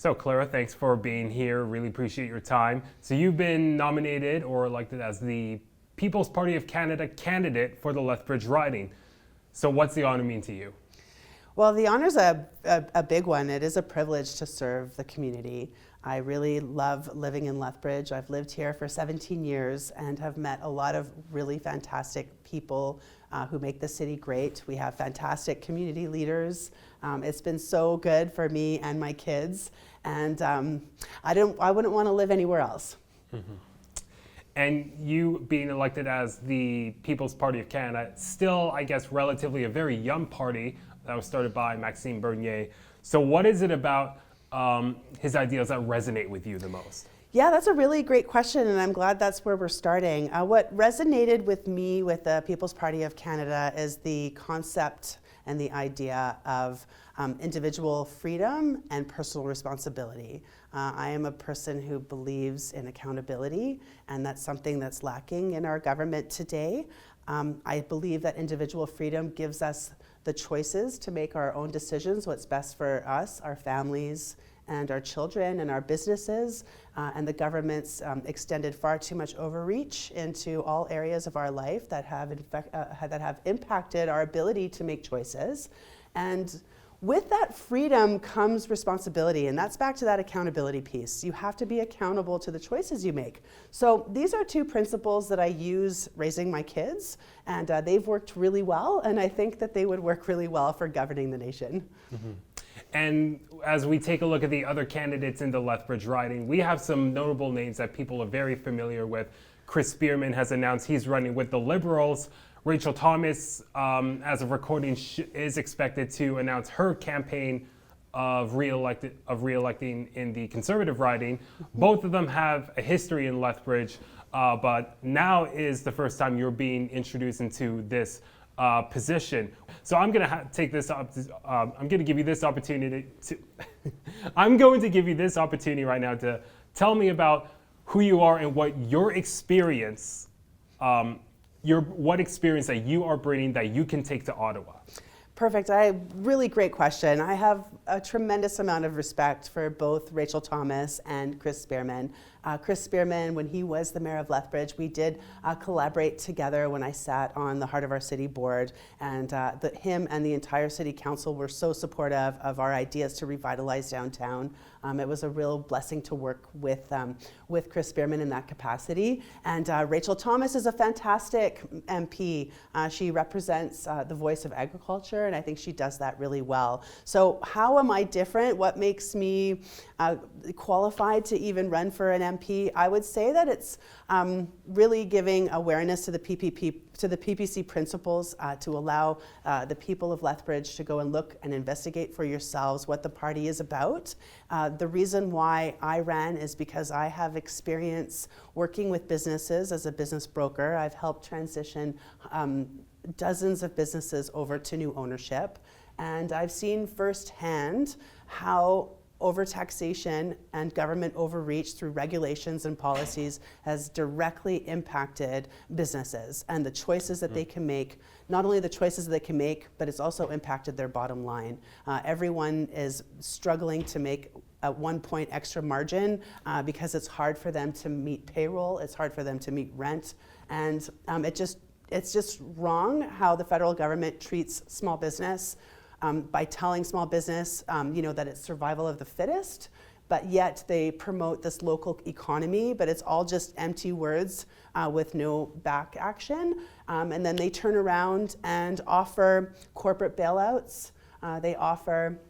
So Clara, thanks for being here. Really appreciate your time. So you've been nominated or elected as the People's Party of Canada candidate for the Lethbridge riding. So what's the honor mean to you? Well, the honor's a big one. It is a privilege to serve the community. I really love living in Lethbridge. I've lived here for 17 years and have met a lot of really fantastic people who make the city great. We have fantastic community leaders. It's been so good for me and my kids, and I wouldn't want to live anywhere else. Mm-hmm. And you being elected as the People's Party of Canada, still, I guess, relatively a very young party that was started by Maxime Bernier. So what is it about his ideas that resonate with you the most? Yeah, that's a really great question, and I'm glad that's where we're starting. What resonated with me with the People's Party of Canada is the concept and the idea of individual freedom and personal responsibility. I am a person who believes in accountability, and that's something that's lacking in our government today. I believe that individual freedom gives us the choices to make our own decisions, what's best for us, our families, and our children and our businesses, and the government's extended far too much overreach into all areas of our life that have impacted our ability to make choices. And with that freedom comes responsibility, and that's back to that accountability piece. You have to be accountable to the choices you make. So these are two principles that I use raising my kids, and they've worked really well, and I think that they would work really well for governing the nation. Mm-hmm. And as we take a look at the other candidates in the Lethbridge riding, we have some notable names that people are very familiar with. Chris Spearman has announced he's running with the Liberals. Rachel Thomas, as of recording, is expected to announce her campaign of re-electing in the Conservative riding. Both of them have a history in Lethbridge, but now is the first time you're being introduced into this position. So I'm going to take this up. I'm going to give you this opportunity to. I'm going to give you this opportunity right now to tell me about who you are and what your experience, what experience that you are bringing that you can take to Ottawa. Perfect. Really great question. I have a tremendous amount of respect for both Rachel Thomas and Chris Spearman. Chris Spearman, when he was the mayor of Lethbridge, we did collaborate together when I sat on the Heart of Our City board, and him and the entire city council were so supportive of our ideas to revitalize downtown. It was a real blessing to work with Chris Spearman in that capacity. And Rachel Thomas is a fantastic MP. She represents the voice of agriculture, and I think she does that really well. So how am I different? What makes me qualified to even run for an MP? I would say that it's really giving awareness to the PPC principles to allow the people of Lethbridge to go and look and investigate for yourselves what the party is about. The reason why I ran is because I have experience working with businesses as a business broker. I've helped transition dozens of businesses over to new ownership, and I've seen firsthand how overtaxation and government overreach through regulations and policies has directly impacted businesses and the choices that they can make. Not only the choices that they can make, but it's also impacted their bottom line. Everyone is struggling to make at 1 point extra margin because it's hard for them to meet payroll, it's hard for them to meet rent, and it's just wrong how the federal government treats small business. By telling small business, that it's survival of the fittest, but yet they promote this local economy, but it's all just empty words with no back action. And then they turn around and offer corporate bailouts. They offer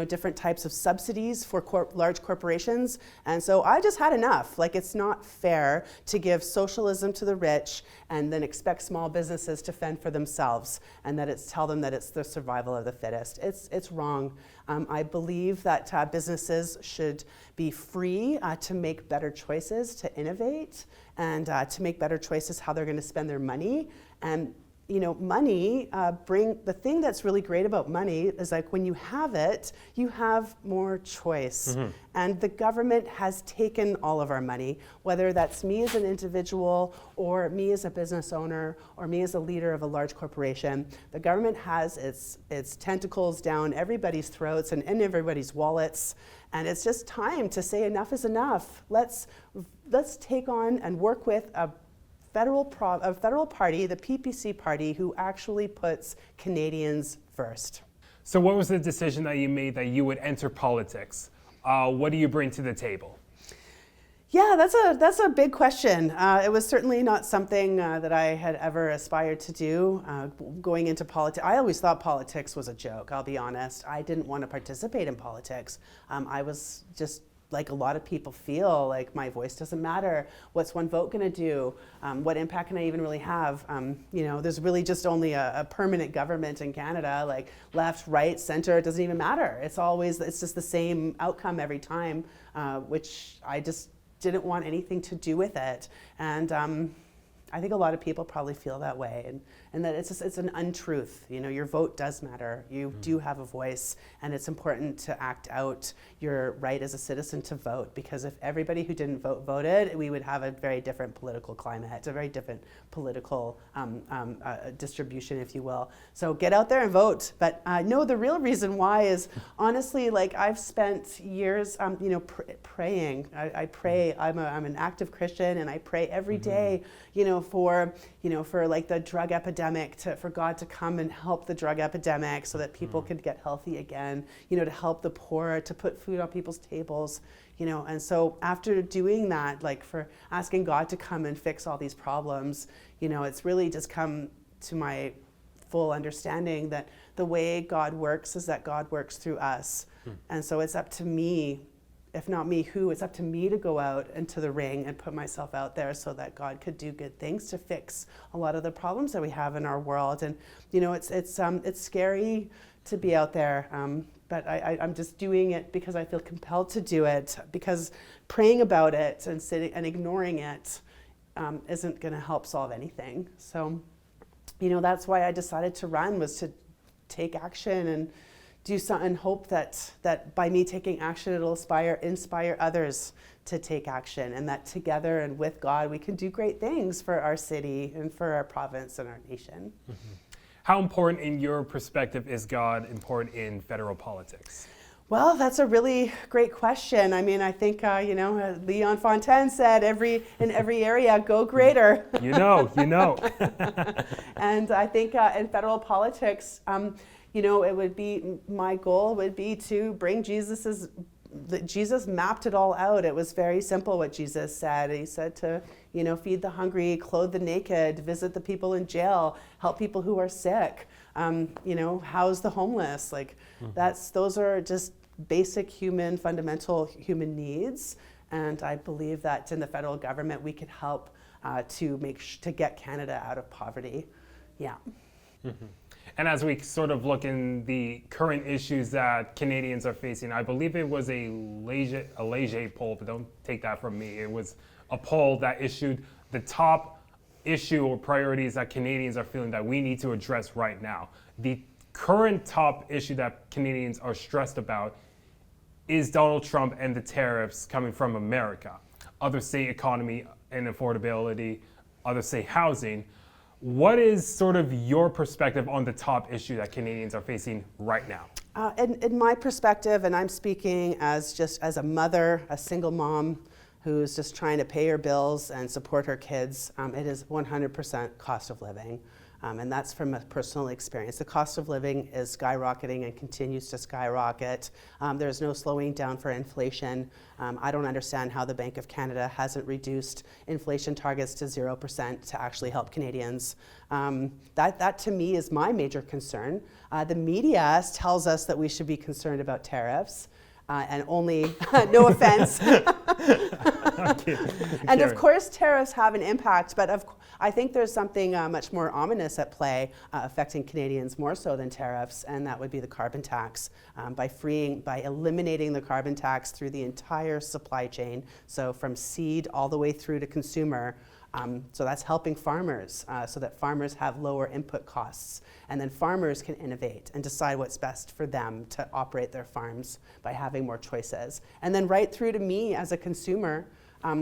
different types of subsidies for large corporations. And so I just had enough. Like, it's not fair to give socialism to the rich and then expect small businesses to fend for themselves and tell them that it's the survival of the fittest. It's wrong. I believe that businesses should be free to make better choices, to innovate, and to make better choices how they're going to spend their money. And money the thing that's really great about money is like when you have it, you have more choice. And the government has taken all of our money, whether that's me as an individual or me as a business owner or me as a leader of a large corporation. The government has its tentacles down everybody's throats and in everybody's wallets. And it's just time to say enough is enough. Let's take on and work with a federal party, the PPC party, who actually puts Canadians first. So what was the decision that you made that you would enter politics? What do you bring to the table? Yeah, that's a big question. It was certainly not something that I had ever aspired to do. Going into politics, I always thought politics was a joke, I'll be honest. I didn't want to participate in politics. I was just like a lot of people feel like my voice doesn't matter. What's one vote going to do? What impact can I even really have? There's really just only a permanent government in Canada, like left, right, center, it doesn't even matter. It's just the same outcome every time, which I just didn't want anything to do with it. And I think a lot of people probably feel that way, and that it's an untruth. Your vote does matter. You do have a voice, and it's important to act out your right as a citizen to vote, because if everybody who didn't vote voted, we would have a very different political climate, a very different political distribution, if you will. So get out there and vote. But no, the real reason why is honestly, like I've spent years, praying. I pray. I'm an active Christian, and I pray every day, for like the drug epidemic, for God to come and help the drug epidemic so that people could get healthy again, to help the poor, to put food on people's tables, and so after doing that, like for asking God to come and fix all these problems, it's really just come to my full understanding that the way God works is that God works through us. And so it's up to me, if not me, who? It's up to me to go out into the ring and put myself out there so that God could do good things to fix a lot of the problems that we have in our world. And it's scary to be out there, but I'm just doing it because I feel compelled to do it, because praying about it and sitting and ignoring it isn't going to help solve anything. So, that's why I decided to run, was to take action and do something, and hope that by me taking action, it'll inspire others to take action, and that together and with God, we can do great things for our city and for our province and our nation. How important, in your perspective, is God important in federal politics? Well, that's a really great question. I mean, I think, Leon Fontaine said, in every area, go greater. You know. And I think in federal politics, it would be, my goal would be to bring Jesus mapped it all out. It was very simple what Jesus said. He said to, feed the hungry, clothe the naked, visit the people in jail, help people who are sick, house the homeless. Like those are just basic fundamental human needs. And I believe that in the federal government, we could help to get Canada out of poverty. Yeah. And as we sort of look in the current issues that Canadians are facing, I believe it was a Leger poll, but don't take that from me. It was a poll that issued the top issue or priorities that Canadians are feeling that we need to address right now. The current top issue that Canadians are stressed about is Donald Trump and the tariffs coming from America. Others say economy and affordability, others say housing. What is sort of your perspective on the top issue that Canadians are facing right now? In my perspective, and I'm speaking as a mother, a single mom who's just trying to pay her bills and support her kids, it is 100% cost of living. And that's from a personal experience. The cost of living is skyrocketing and continues to skyrocket. There's no slowing down for inflation. I don't understand how the Bank of Canada hasn't reduced inflation targets to 0% to actually help Canadians. That to me is my major concern. The media tells us that we should be concerned about tariffs. And only, no offense. And of course, tariffs have an impact, but I think there's something much more ominous at play affecting Canadians more so than tariffs, and that would be the carbon tax. By eliminating the carbon tax through the entire supply chain, so from seed all the way through to consumer, So that's helping farmers so that farmers have lower input costs. And then farmers can innovate and decide what's best for them to operate their farms by having more choices. And then right through to me as a consumer,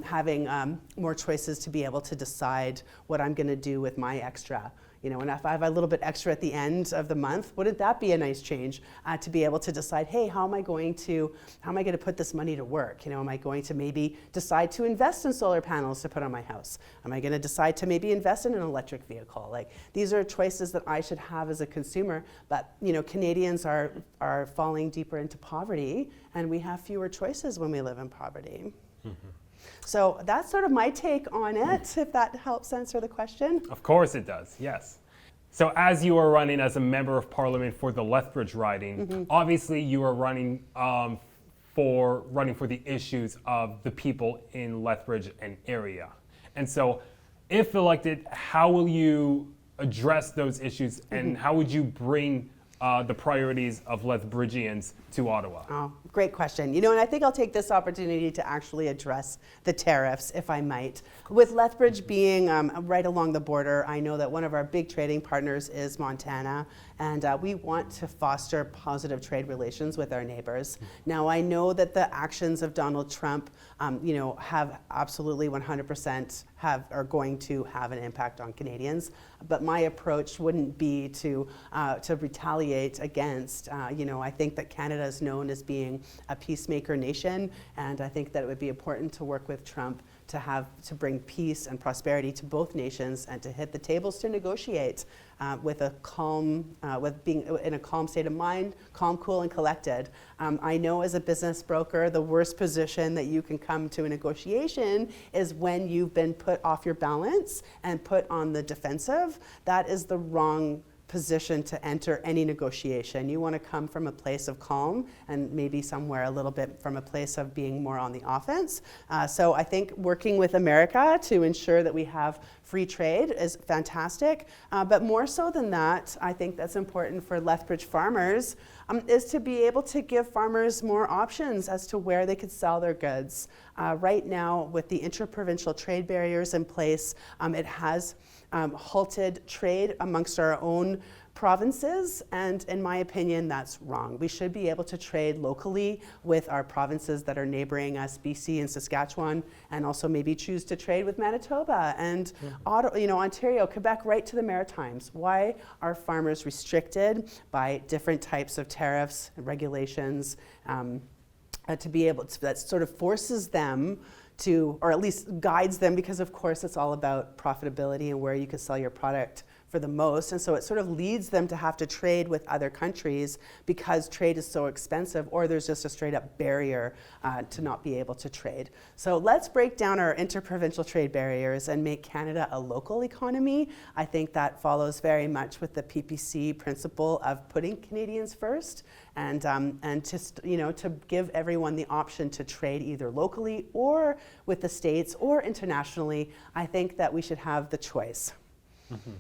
having more choices to be able to decide what I'm going to do with my extra. You know, and if I have a little bit extra at the end of the month, wouldn't that be a nice change to be able to decide, hey, how am I going to put this money to work? You know, am I going to maybe decide to invest in solar panels to put on my house? Am I going to decide to maybe invest in an electric vehicle? Like, these are choices that I should have as a consumer. But you know, Canadians are falling deeper into poverty, and we have fewer choices when we live in poverty. Mm-hmm. So that's sort of my take on it, if that helps answer the question. Of course it does, yes. So as you are running as a member of parliament for the Lethbridge riding, obviously you are running for the issues of the people in Lethbridge and area. And so if elected, how will you address those issues, and how would you bring the priorities of Lethbridgians to Ottawa? Oh, great question. You know, and I think I'll take this opportunity to actually address the tariffs, if I might. With Lethbridge being right along the border, I know that one of our big trading partners is Montana, and we want to foster positive trade relations with our neighbors. Now, I know that the actions of Donald Trump, you know, have absolutely 100% are going to have an impact on Canadians, but my approach wouldn't be to retaliate against. You know, I think that Canada is known as being a peacemaker nation, and I think that it would be important to work with Trump to bring peace and prosperity to both nations, and to hit the tables to negotiate with being in a calm state of mind, calm, cool, and collected. I know as a business broker, the worst position that you can come to a negotiation is when you've been put off your balance and put on the defensive. That is the wrong position to enter any negotiation. You want to come from a place of calm, and maybe somewhere a little bit from a place of being more on the offense. So I think working with America to ensure that we have free trade is fantastic. But more so than that, I think that's important for Lethbridge farmers, is to be able to give farmers more options as to where they could sell their goods. Right now, with the interprovincial trade barriers in place, it has halted trade amongst our own provinces, and in my opinion, that's wrong. We should be able to trade locally with our provinces that are neighboring us, BC and Saskatchewan, and also maybe choose to trade with Manitoba and Ontario, Quebec, right to the Maritimes. Why are farmers restricted by different types of tariffs and regulations to be able to, that sort of forces them to, or at least guides them, because of course it's all about profitability and where you can sell your product for the most. And so it sort of leads them to have to trade with other countries because trade is so expensive, or there's just a straight up barrier to not be able to trade. So let's break down our interprovincial trade barriers and make Canada a local economy. I think that follows very much with the PPC principle of putting Canadians first, and just, you know, to give everyone the option to trade either locally or with the states or internationally. I think that we should have the choice. Mm-hmm.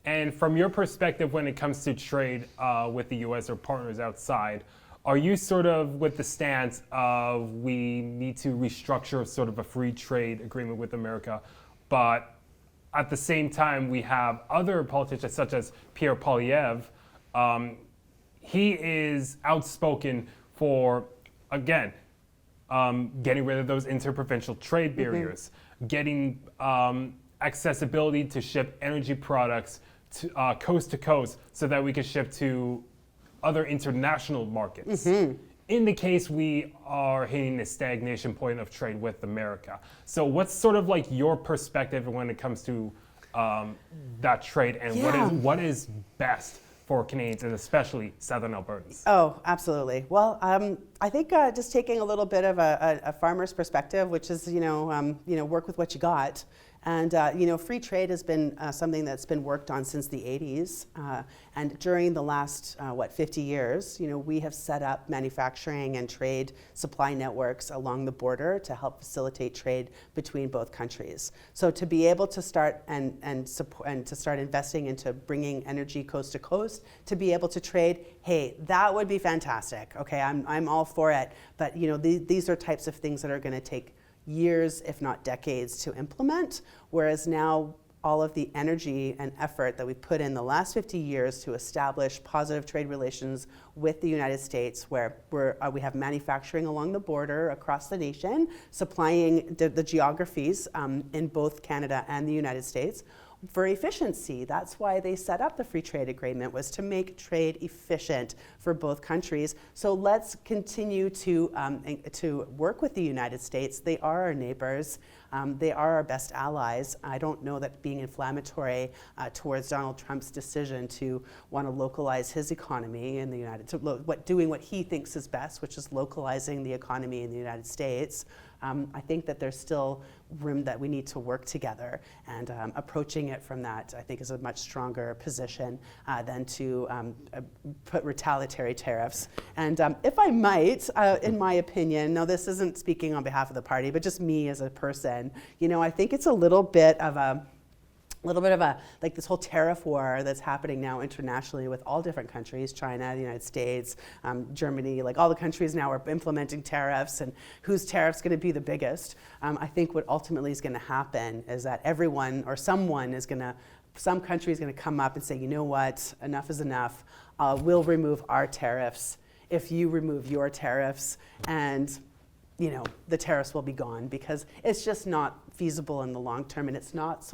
And from your perspective, when it comes to trade with the U.S. or partners outside, are you sort of with the stance of we need to restructure sort of a free trade agreement with America, but at the same time we have other politicians such as Pierre Poilievre? He is outspoken for, again, getting rid of those interprovincial trade barriers, getting accessibility to ship energy products to coast, so that we can ship to other international markets. In the case we are hitting a stagnation point of trade with America. So what's sort of like your perspective when it comes to that trade, and what is best for Canadians, and especially Southern Albertans? Oh, absolutely. Well, I think just taking a little bit of a farmer's perspective, which is, work with what you got. And free trade has been something that's been worked on since the 80s. And during the last, 50 years, we have set up manufacturing and trade supply networks along the border to help facilitate trade between both countries. So to be able to start and to start investing into bringing energy coast to coast, to be able to trade, hey, that would be fantastic. Okay, I'm all for it. But these are types of things that are going to take years, if not decades, to implement, whereas now all of the energy and effort that we put in the last 50 years to establish positive trade relations with the United States, where we have manufacturing along the border across the nation, supplying the geographies in both Canada and the United States, for efficiency. That's why they set up the free trade agreement, was to make trade efficient for both countries. So let's continue to work with the United States. They are our neighbors. They are our best allies. I don't know that being inflammatory towards Donald Trump's decision to want to localize his economy in the doing what he thinks is best, which is localizing the economy in the United States. I think that there's still room that we need to work together, and approaching it from that, I think, is a much stronger position than to put retaliatory tariffs. And if I might, in my opinion, now this isn't speaking on behalf of the party, but just me as a person, I think it's a little bit of a like this whole tariff war that's happening now internationally with all different countries, China, the United States, Germany, like all the countries now are implementing tariffs, and whose tariff's going to be the biggest. I think what ultimately is going to happen is that everyone or some country is going to come up and say, you know what, enough is enough. We'll remove our tariffs if you remove your tariffs, and the tariffs will be gone, because it's just not feasible in the long term, and it's not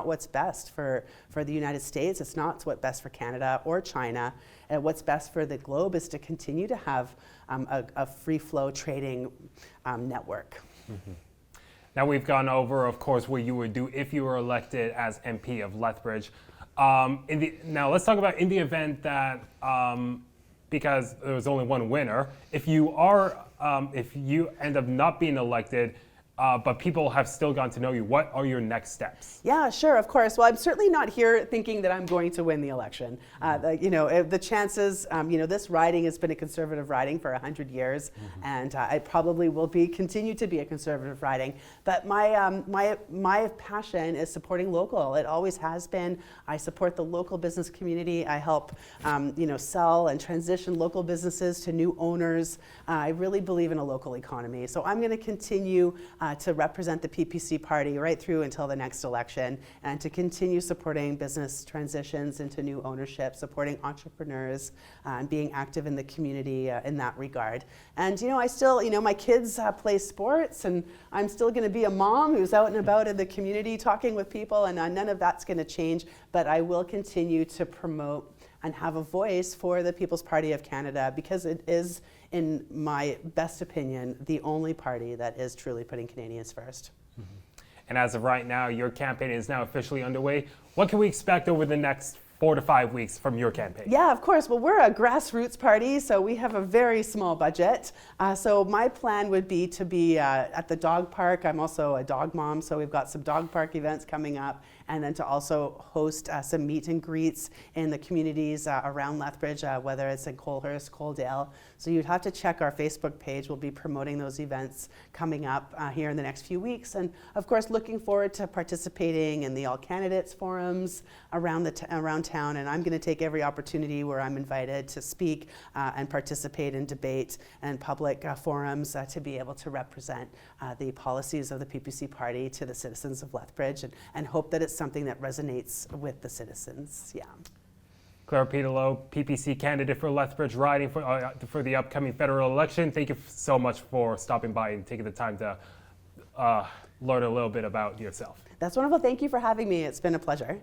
what's best for the United States. It's not what's best for Canada or China. And what's best for the globe is to continue to have a free flow trading network. Mm-hmm. Now we've gone over, of course, what you would do if you were elected as MP of Lethbridge. Now let's talk about in the event that, because there was only one winner, if you end up not being elected, but people have still gotten to know you, what are your next steps? Yeah, sure, of course. Well, I'm certainly not here thinking that I'm going to win the election. The chances, this riding has been a conservative riding for 100 years, and it probably will continue to be a conservative riding. But my passion is supporting local. It always has been. I support the local business community. I help, sell and transition local businesses to new owners. I really believe in a local economy. So I'm going to continue to represent the PPC party right through until the next election, and to continue supporting business transitions into new ownership, supporting entrepreneurs, and being active in the community in that regard. And I still, my kids play sports, and I'm still going to be a mom who's out and about in the community talking with people, and none of that's going to change, but I will continue to promote and have a voice for the People's Party of Canada, because it is, in my best opinion, the only party that is truly putting Canadians first. Mm-hmm. And as of right now, your campaign is now officially underway. What can we expect over the next 4 to 5 weeks from your campaign? Yeah, of course. Well, we're a grassroots party, so we have a very small budget. So my plan would be to be at the dog park. I'm also a dog mom, so we've got some dog park events coming up, and then to also host some meet and greets in the communities around Lethbridge, whether it's in Colehurst, Coaldale. So you'd have to check our Facebook page. We'll be promoting those events coming up here in the next few weeks. And of course, looking forward to participating in the All Candidates forums around town. And I'm going to take every opportunity where I'm invited to speak and participate in debate and public forums to be able to represent the policies of the PPC party to the citizens of Lethbridge, and hope that it's something that resonates with the citizens. Yeah. Clara Piedalue, PPC candidate for Lethbridge, riding for the upcoming federal election. Thank you so much for stopping by and taking the time to learn a little bit about yourself. That's wonderful. Thank you for having me. It's been a pleasure.